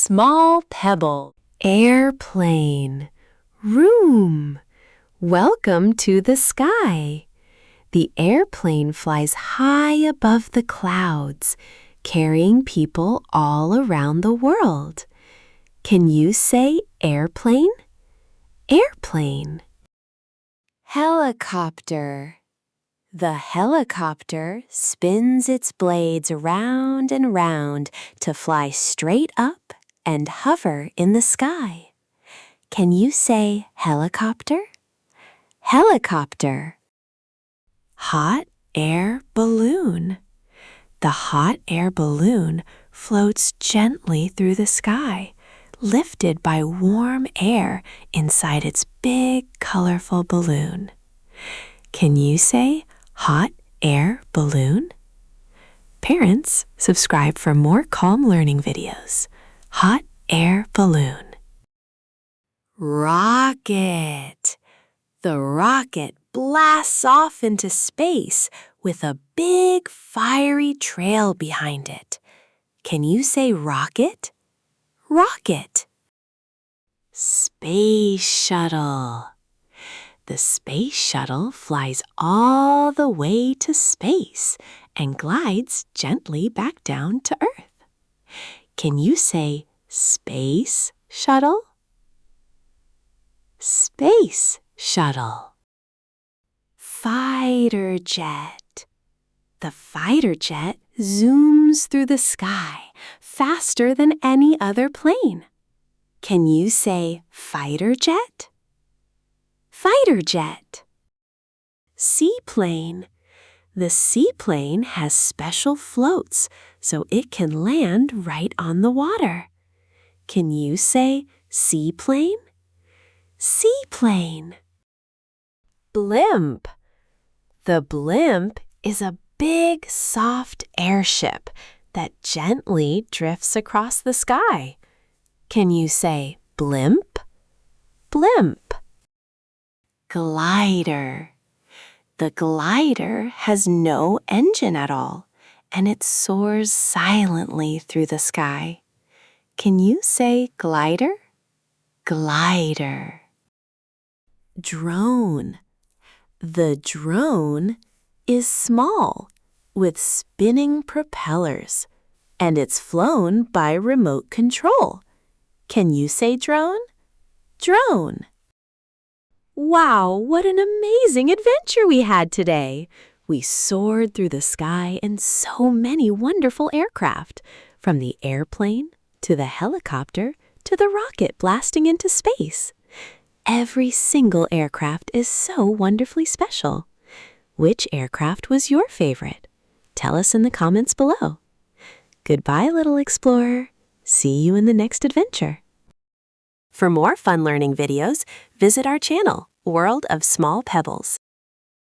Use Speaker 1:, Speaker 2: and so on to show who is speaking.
Speaker 1: small pebble. Airplane. Room. Welcome to the sky. The airplane flies high above the clouds, carrying people all around the world. Can you say airplane? Airplane. Helicopter. The helicopter spins its blades round and round to fly straight up and hover in the sky. Can you say helicopter? Helicopter. Hot air balloon. The hot air balloon floats gently through the sky, lifted by warm air inside its big, colorful balloon. Can you say hot air balloon? Parents, subscribe for more calm learning videos. Hot air balloon. Rocket. The rocket blasts off into space with a big fiery trail behind it. Can you say rocket? Rocket. Space shuttle. The space shuttle flies all the way to space and glides gently back down to Earth. Can you say space shuttle? Space shuttle. Fighter jet. The fighter jet zooms through the sky faster than any other plane. Can you say fighter jet? Fighter jet. Seaplane. The seaplane has special floats so it can land right on the water. Can you say seaplane? Seaplane. Blimp. The blimp is a big, soft airship that gently drifts across the sky. Can you say blimp? Blimp. Glider. The glider has no engine at all, and it soars silently through the sky. Can you say glider? Glider. Drone. The drone is small, with spinning propellers, and it's flown by remote control. Can you say drone? Drone. Wow, what an amazing adventure we had today! We soared through the sky in so many wonderful aircraft, from the airplane to the helicopter to the rocket blasting into space. Every single aircraft is so wonderfully special. Which aircraft was your favorite? Tell us in the comments below. Goodbye, little explorer. See you in the next adventure. For more fun learning videos, visit our channel, World of Small Pebbles.